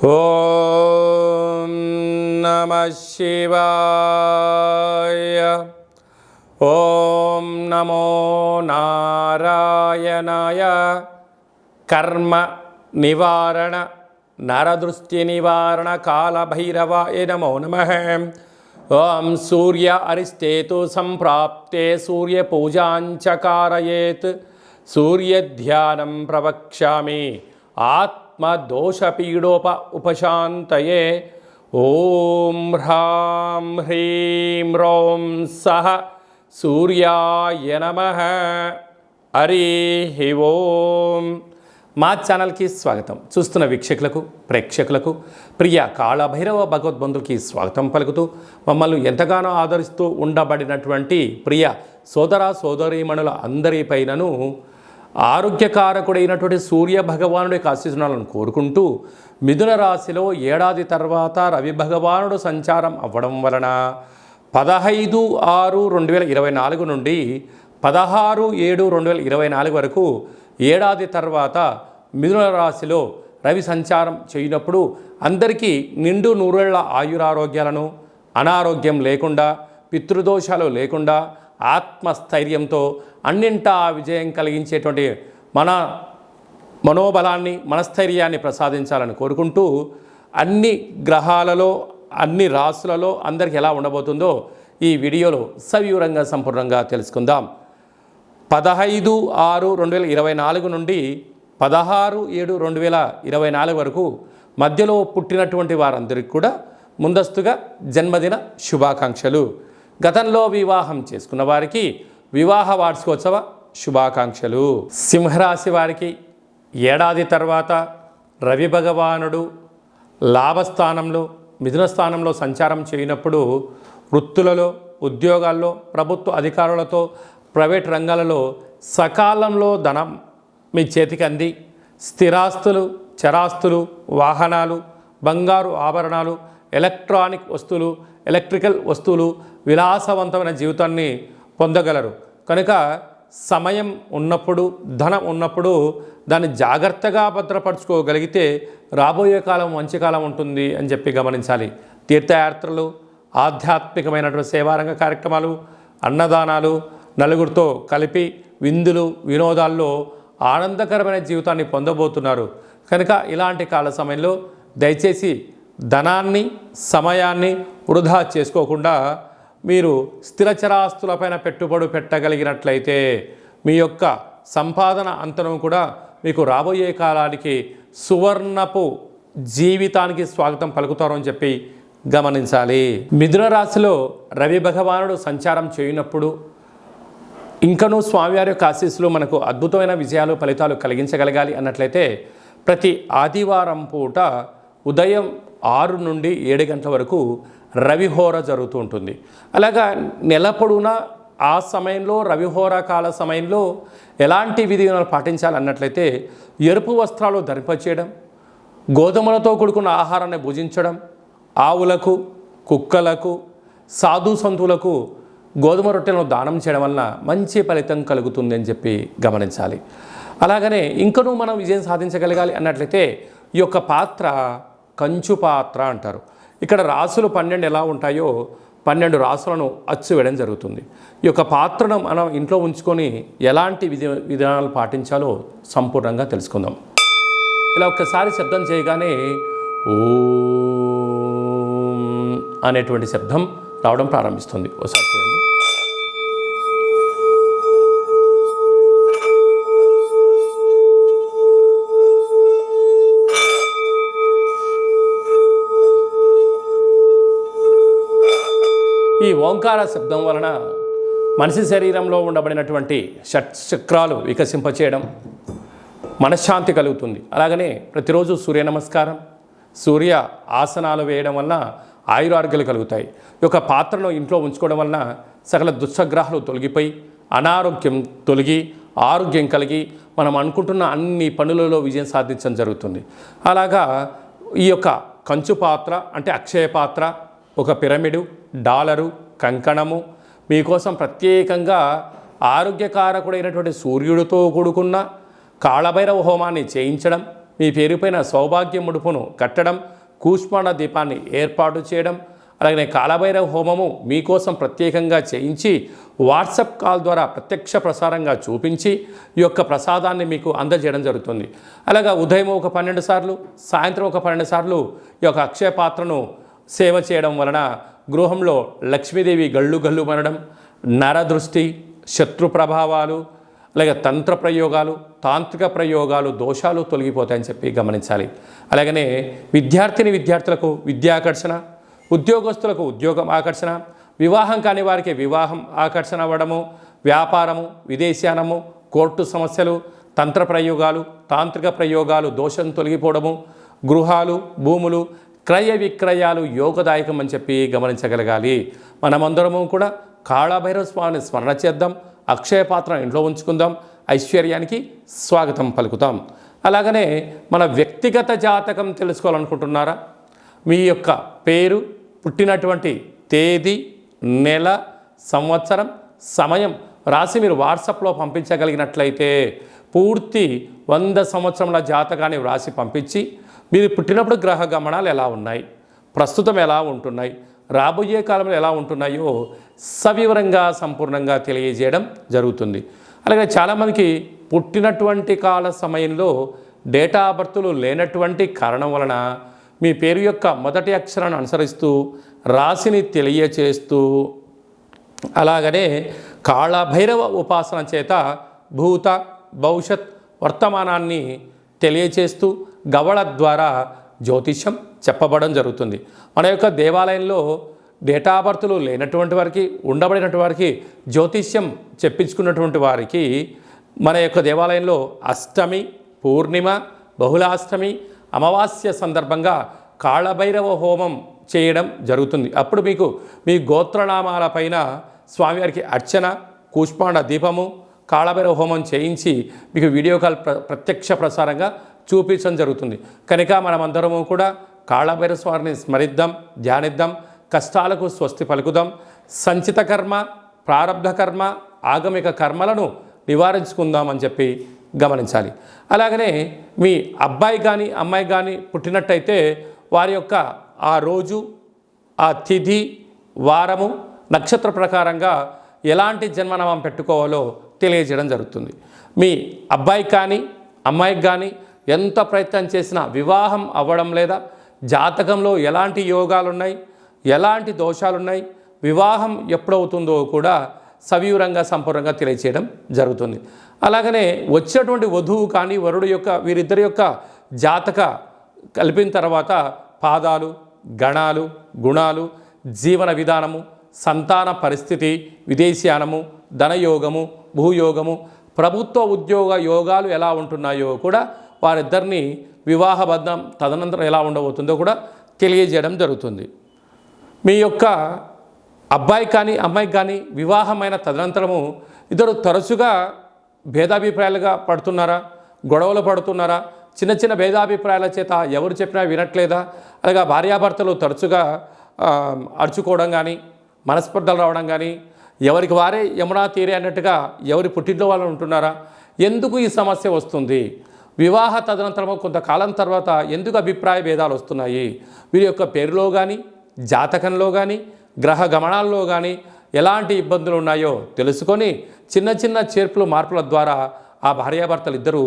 ఓం నమః శివాయ. ఓం నమో నారాయణాయ. కర్మ నివారణ నరదృష్టి నివారణ కాళభైరవాయ నమో నమః. ఓం సూర్య అరిష్టేతు సంప్రాప్తే సూర్య పూజాంచ కారయేత్. సూర్యధ్యానం ప్రవక్ష్యామి ఆత్మదోషపీడోప ఉపశాంతయే. ఓం హ్రాం హ్రీం రోం సహ సూర్యాయ నమః. హరి ఓం. మా ఛానల్కి స్వాగతం. చూస్తున్న వీక్షకులకు ప్రేక్షకులకు ప్రియ కాళభైరవ భగవద్బంధులకి స్వాగతం పలుకుతూ మమ్మల్ని ఎంతగానో ఆదరిస్తూ ఉండబడినటువంటి ప్రియ సోదర సోదరీమణుల అందరిపైనను ఆరోగ్యకారకుడైనటువంటి సూర్య భగవానుడి యొక్క ఆశీస్సులను కోరుకుంటూ మిథున రాశిలో ఏడాది తర్వాత రవి భగవానుడు సంచారం అవ్వడం వలన 15/6/2024 నుండి 16/7/2024 వరకు ఏడాది తర్వాత మిథున రాశిలో రవి సంచారం చేయనప్పుడు అందరికీ నిండు నూరేళ్ల ఆయురారోగ్యాలను, అనారోగ్యం లేకుండా, పితృదోషాలు లేకుండా, ఆత్మస్థైర్యంతో అన్నింటా విజయం కలిగించేటువంటి మనోబలాన్ని, మనస్థైర్యాన్ని ప్రసాదించాలని కోరుకుంటూ అన్ని గ్రహాలలో, అన్ని రాశులలో అందరికీ ఎలా ఉండబోతుందో ఈ వీడియోలో సవివరంగా సంపూర్ణంగా తెలుసుకుందాం. 15/6/2024 నుండి 16/7/2024 వరకు మధ్యలో పుట్టినటువంటి వారందరికీ కూడా ముందస్తుగా జన్మదిన శుభాకాంక్షలు. గతంలో వివాహం చేసుకున్న వారికి వివాహ వార్షికోత్సవ శుభాకాంక్షలు. సింహరాశి వారికి ఏడాది తర్వాత రవి భగవానుడు లాభస్థానంలో, మిథున స్థానంలో సంచారం చేయనప్పుడు వృత్తులలో, ఉద్యోగాల్లో, ప్రభుత్వ అధికారులతో, ప్రైవేట్ రంగాలలో సకాలంలో ధనం మీ చేతికి అంది స్థిరాస్తులు, చరాస్తులు, వాహనాలు, బంగారు ఆభరణాలు, ఎలక్ట్రానిక్ వస్తువులు, ఎలక్ట్రికల్ వస్తువులు, విలాసవంతమైన జీవితాన్ని పొందగలరు. కనుక సమయం ఉన్నప్పుడు, ధనం ఉన్నప్పుడు దాన్ని జాగ్రత్తగా భద్రపరచుకోగలిగితే రాబోయే కాలం మంచి కాలం ఉంటుంది అని చెప్పి గమనించాలి. తీర్థయాత్రలు, ఆధ్యాత్మికమైనటువంటి సేవారంగ కార్యక్రమాలు, అన్నదానాలు, నలుగురితో కలిపి విందులు, వినోదాల్లో ఆనందకరమైన జీవితాన్ని పొందబోతున్నారు. కనుక ఇలాంటి కాల సమయంలో దయచేసి ధనాన్ని, సమయాన్ని వృధా చేసుకోకుండా మీరు స్థిరచరాస్తులపైన పెట్టుబడి పెట్టగలిగినట్లయితే మీ యొక్క సంపాదన అంతరం కూడా మీకు రాబోయే కాలానికి సువర్ణపు జీవితానికి స్వాగతం పలుకుతారు అని చెప్పి గమనించాలి. మిథున రాశిలో రవి భగవానుడు సంచారం చేయనప్పుడు ఇంకనూ స్వామివారి యొక్క ఆశీస్సులు మనకు అద్భుతమైన విజయాలు, ఫలితాలు కలిగించగలగాలి అన్నట్లయితే ప్రతి ఆదివారం పూట ఉదయం 6 నుండి 7 గంటల వరకు రవిహోర జరుగుతూ ఉంటుంది. అలాగా నెల పొడవునా ఆ సమయంలో రవిహోర కాల సమయంలో ఎలాంటి విధివిధానాలు పాటించాలన్నట్లయితే ఎరుపు వస్త్రాలు ధరింపచేయడం, గోధుమలతో కూడుకున్న ఆహారాన్ని భుజించడం, ఆవులకు, కుక్కలకు, సాధు సంతులకు గోధుమ రొట్టెలను దానం చేయడం వలన మంచి ఫలితం కలుగుతుంది అని చెప్పి గమనించాలి. అలాగనే ఇంకనూ మనం విజయం సాధించగలగాలి అన్నట్లయితే ఈ యొక్క పాత్ర కంచు పాత్ర అంటారు. ఇక్కడ రాసులు 12 ఎలా ఉంటాయో 12 రాసులను అచ్చు వేయడం జరుగుతుంది. ఈ యొక్క పాత్రను మనం ఇంట్లో ఉంచుకొని ఎలాంటి విధానాలు పాటించాలో సంపూర్ణంగా తెలుసుకుందాం. ఇలా ఒక్కసారి శబ్దం చేయగానే ఓం అనేటువంటి శబ్దం రావడం ప్రారంభిస్తుంది. ఒకసారి చూడండి. ఈ ఓంకార శబ్దం వలన మనిషి శరీరంలో ఉండబడినటువంటి షట్చక్రాలు వికసింపచేయడం, మనశ్శాంతి కలుగుతుంది. అలాగనే ప్రతిరోజు సూర్య నమస్కారం, సూర్య ఆసనాలు వేయడం వలన ఆయురారోగ్యాలు కలుగుతాయి. ఈ యొక్క పాత్రను ఇంట్లో ఉంచుకోవడం వలన సకల దుస్సగ్రహాలు తొలగిపోయి అనారోగ్యం తొలగి ఆరోగ్యం కలిగి మనం అనుకుంటున్న అన్ని పనులలో విజయం సాధించడం జరుగుతుంది. అలాగా ఈ యొక్క కంచు పాత్ర అంటే అక్షయ పాత్ర, ఒక పిరమిడు, డాలరు, కంకణము మీకోసం ప్రత్యేకంగా ఆరోగ్యకారకుడైనటువంటి సూర్యుడితో కూడుకున్న కాళభైరవ హోమాన్ని చేయించడం, మీ పేరుపైన సౌభాగ్య ముడుపును కట్టడం, కూష్మాండ దీపాన్ని ఏర్పాటు చేయడం, అలాగే కాలభైరవ హోమము మీకోసం ప్రత్యేకంగా చేయించి వాట్సాప్ కాల్ ద్వారా ప్రత్యక్ష ప్రసారంగా చూపించి ఈ యొక్క ప్రసాదాన్ని మీకు అందజేయడం జరుగుతుంది. అలాగా ఉదయం ఒక 12 సార్లు, సాయంత్రం ఒక 12 సార్లు ఈ యొక్క అక్షయ పాత్రను సేవ చేయడం వలన గృహంలో లక్ష్మీదేవి గళ్ళు గళ్ళు మనడం, నరదృష్టి, శత్రు ప్రభావాలు, అలాగే తంత్ర ప్రయోగాలు, తాంత్రిక ప్రయోగాలు, దోషాలు తొలగిపోతాయని చెప్పి గమనించాలి. అలాగనే విద్యార్థులకు విద్యాకర్షణ, ఉద్యోగస్తులకు ఉద్యోగం ఆకర్షణ, వివాహం కాని వారికి వివాహం ఆకర్షణ అవ్వడము, వ్యాపారము, విదేశానము, కోర్టు సమస్యలు, తంత్ర ప్రయోగాలు, తాంత్రిక ప్రయోగాలు దోషం తొలగిపోవడము, గృహాలు, భూములు, క్రయ విక్రయాలు యోగదాయకం అని చెప్పి గమనించగలగాలి. మనమందరము కూడా కాళభైరవ స్వామిని స్మరణ చేద్దాం, అక్షయ పాత్ర ఇంట్లో ఉంచుకుందాం, ఐశ్వర్యానికి స్వాగతం పలుకుతాం. అలాగనే మన వ్యక్తిగత జాతకం తెలుసుకోవాలనుకుంటున్నారా? మీ యొక్క పేరు, పుట్టినటువంటి తేదీ, నెల, సంవత్సరం, సమయం రాసి మీరు వాట్సాప్లో పంపించగలిగినట్లయితే పూర్తి 100 సంవత్సరముల జాతకాన్ని వ్రాసి పంపించి మీరు పుట్టినప్పుడు గ్రహ గమనాలు ఎలా ఉన్నాయి, ప్రస్తుతం ఎలా ఉంటున్నాయి, రాబోయే కాలంలో ఎలా ఉంటున్నాయో సవివరంగా సంపూర్ణంగా తెలియజేయడం జరుగుతుంది. అలాగే చాలామందికి పుట్టినటువంటి కాల సమయంలో డేటా ఆఫ్ బర్త్లు లేనటువంటి కారణం వలన మీ పేరు యొక్క మొదటి అక్షరాన్ని అనుసరిస్తూ రాశిని తెలియచేస్తూ అలాగనే కాళభైరవ ఉపాసన చేత భూత, భవిష్యత్, వర్తమానాన్ని తెలియచేస్తూ గవళ ద్వారా జ్యోతిష్యం చెప్పబడడం జరుగుతుంది. మన యొక్క దేవాలయంలో డేటా ఆఫ్ బర్త్లు లేనటువంటి వారికి, ఉండబడినటువంటి వారికి జ్యోతిష్యం చెప్పించుకున్నటువంటి వారికి మన యొక్క దేవాలయంలో అష్టమి, పూర్ణిమ, బహుళాష్టమి, అమావాస్య సందర్భంగా కాళభైరవ హోమం చేయడం జరుగుతుంది. అప్పుడు మీకు మీ గోత్రనామాల పైన స్వామివారికి అర్చన, కూష్మాండ దీపము, కాళభైరవ హోమం చేయించి మీకు వీడియో కాల్ ప్రత్యక్ష ప్రసారంగా చూపించడం జరుగుతుంది. కనుక మనమందరము కూడా కాళభైరవ స్వామిని స్మరిద్దాం, ధ్యానిద్దాం, కష్టాలకు స్వస్తి పలుకుదాం, సంచిత కర్మ, ప్రారబ్ధ కర్మ, ఆగమిక కర్మలను నివారించుకుందామని చెప్పి గమనించాలి. అలాగనే మీ అబ్బాయి కానీ అమ్మాయి కానీ పుట్టినట్టయితే వారి యొక్క ఆ రోజు, ఆ తిథి, వారము, నక్షత్ర ప్రకారంగా ఎలాంటి జన్మనామం పెట్టుకోవాలో తెలియజేయడం జరుగుతుంది. మీ అబ్బాయి కానీ అమ్మాయికి కానీ ఎంత ప్రయత్నం చేసినా వివాహం అవ్వడం లేదా, జాతకంలో ఎలాంటి యోగాలు ఉన్నాయి, ఎలాంటి దోషాలు ఉన్నాయి, వివాహం ఎప్పుడవుతుందో కూడా సవివరంగా సంపూర్ణంగా తెలియచేయడం జరుగుతుంది. అలాగనే వచ్చినటువంటి వధువు కానీ వరుడు యొక్క వీరిద్దరి యొక్క జాతక కలిపిన తర్వాత పాదాలు, గణాలు, గుణాలు, జీవన విధానము, సంతాన పరిస్థితి, విదేశీయానము, ధనయోగము, భూయోగము, ప్రభుత్వ ఉద్యోగ యోగాలు ఎలా ఉంటున్నాయో కూడా వారిద్దరిని వివాహబద్ధం తదనంతరం ఎలా ఉండబోతుందో కూడా తెలియజేయడం జరుగుతుంది. మీ యొక్క అబ్బాయి కానీ అమ్మాయికి కానీ వివాహమైన తదనంతరము ఇద్దరు తరచుగా భేదాభిప్రాయాలుగా పడుతున్నారా, గొడవలు పడుతున్నారా, చిన్న చిన్న భేదాభిప్రాయాల చేత ఎవరు చెప్పినా వినట్లేదా, అలాగా భార్యాభర్తలు తరచుగా అరుచుకోవడం కానీ, మనస్పర్ధలు రావడం కానీ, ఎవరికి వారే యమునా తీరే అన్నట్టుగా ఎవరి పుట్టింట్లో వాళ్ళు ఉంటున్నారా, ఎందుకు ఈ సమస్య వస్తుంది, వివాహ తదనంతరము కొంతకాలం తర్వాత ఎందుకు అభిప్రాయ భేదాలు వస్తున్నాయి, వీరి యొక్క పేరులో కానీ, జాతకంలో కానీ, గ్రహ గమనాల్లో కానీ ఎలాంటి ఇబ్బందులు ఉన్నాయో తెలుసుకొని చిన్న చిన్న చేర్పులు మార్పుల ద్వారా ఆ భార్యాభర్తలు ఇద్దరూ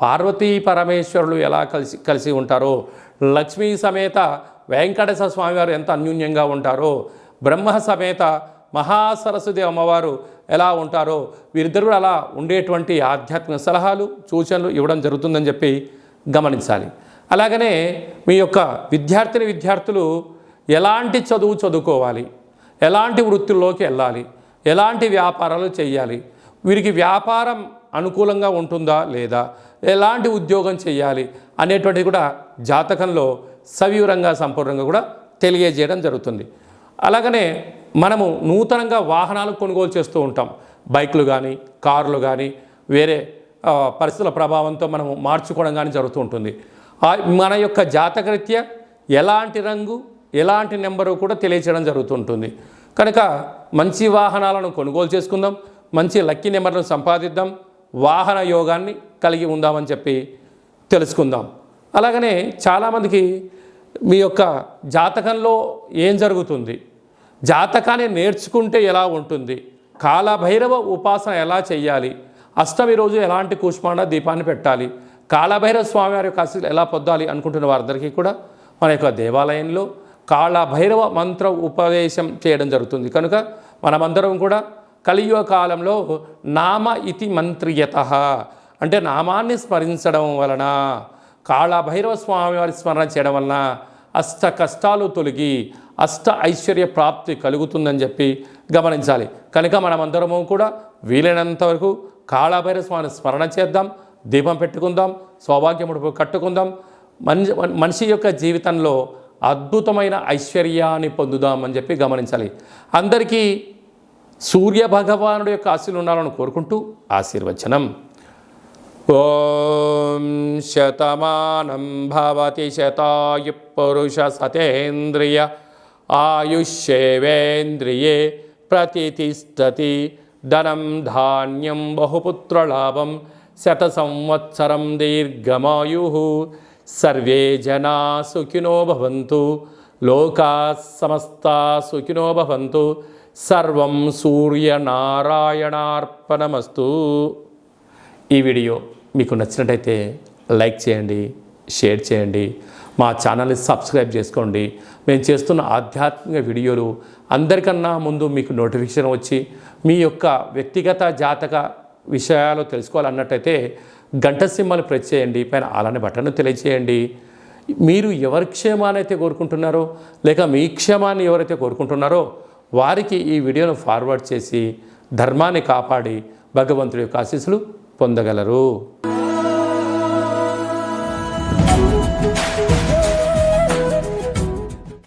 పార్వతీ పరమేశ్వరులు ఎలా కలిసి ఉంటారో, లక్ష్మీ సమేత వెంకటేశ్వర స్వామివారు ఎంత అన్యోన్యంగా ఉంటారో, బ్రహ్మ సమేత మహాసరస్వతి అమ్మవారు ఎలా ఉంటారో వీరిద్దరూ అలా ఉండేటువంటి ఆధ్యాత్మిక సలహాలు, సూచనలు ఇవ్వడం జరుగుతుందని చెప్పి గమనించాలి. అలాగనే మీ యొక్క విద్యార్థులు ఎలాంటి చదువు చదువుకోవాలి, ఎలాంటి వృత్తుల్లోకి వెళ్ళాలి, ఎలాంటి వ్యాపారాలు చేయాలి, వీరికి వ్యాపారం అనుకూలంగా ఉంటుందా లేదా, ఎలాంటి ఉద్యోగం చేయాలి అనేటువంటిది కూడా జాతకంలో సవివరంగా సంపూర్ణంగా కూడా తెలియజేయడం జరుగుతుంది. అలాగనే మనము నూతనంగా వాహనాలు కొనుగోలు చేస్తూ ఉంటాం. బైకులు కానీ, కార్లు కానీ, వేరే పరిస్థితుల ప్రభావంతో మనము మార్చుకోవడం కానీ జరుగుతూ ఉంటుంది. మన యొక్క జాతకరీత్యా ఎలాంటి రంగు, ఎలాంటి నెంబరు కూడా తెలియచేయడం జరుగుతుంటుంది. కనుక మంచి వాహనాలను కొనుగోలు చేసుకుందాం, మంచి లక్కీ నెంబర్లను సంపాదిద్దాం, వాహన యోగాన్ని కలిగి ఉందామని చెప్పి తెలుసుకుందాం. అలాగనే చాలామందికి మీ యొక్క జాతకంలో ఏం జరుగుతుంది, జాతకాన్ని నేర్చుకుంటే ఎలా ఉంటుంది, కాలభైరవ ఉపాసన ఎలా చేయాలి, అష్టమి రోజు ఎలాంటి కూష్మాండ దీపాన్ని పెట్టాలి, కాలభైరవ స్వామివారి యొక్క ఆశీస్సులు ఎలా పొందాలి అనుకుంటున్న వారందరికీ కూడా మన యొక్క దేవాలయంలో కాలభైరవ మంత్ర ఉపదేశం చేయడం జరుగుతుంది. కనుక మనమందరం కూడా కలియుగ కాలంలో నామ ఇతి మంత్రియత అంటే నామాన్ని స్మరించడం వలన, కాళభైరవ స్వామివారి స్మరణ చేయడం వలన అష్ట కష్టాలు తొలగి అష్ట ఐశ్వర్య ప్రాప్తి కలుగుతుందని చెప్పి గమనించాలి. కనుక మనమందరము కూడా వీలైనంత వరకు కాళభైరవ స్వామిని స్మరణ చేద్దాం, దీపం పెట్టుకుందాం, సౌభాగ్యముడు కట్టుకుందాం, మనిషి యొక్క జీవితంలో అద్భుతమైన ఐశ్వర్యాన్ని పొందుదామని చెప్పి గమనించాలి. అందరికీ సూర్య భగవానుడి యొక్క ఆశీస్సులు ఉండాలని కోరుకుంటూ ఆశీర్వచనం. ఓం శతమానం భవతి శతాయు పురుష సతేంద్రియ ఆయుష్యేవేంద్రియే ప్రతిష్టతి ధనం ధాన్యం బహుపుత్రలాభం శత సంవత్సరం దీర్ఘమాయు సర్వే జనా సుఖినో భవంతు లోకా సమస్తా సుఖినో భవంతు సర్వం సూర్యనారాయణార్పణమస్తు. ఈ వీడియో మీకు నచ్చినట్టయితే లైక్ చేయండి, షేర్ చేయండి, మా ఛానల్ని సబ్స్క్రైబ్ చేసుకోండి. మేము చేస్తున్న ఆధ్యాత్మిక వీడియోలు అందరికన్నా ముందు మీకు నోటిఫికేషన్ వచ్చి మీ యొక్క వ్యక్తిగత జాతక విషయాలు తెలుసుకోవాలన్నట్టయితే గంట సింబల్ ప్రెస్ చేయండి, పైన అలానే బటన్ను తెలియచేయండి. మీరు ఎవరి క్షేమాన్ని అయితే కోరుకుంటున్నారో లేక మీ క్షేమాన్ని ఎవరైతే కోరుకుంటున్నారో వారికి ఈ వీడియోను ఫార్వర్డ్ చేసి ధర్మాన్ని కాపాడి భగవంతుడి యొక్క ఆశీస్సులు పొందగలరు.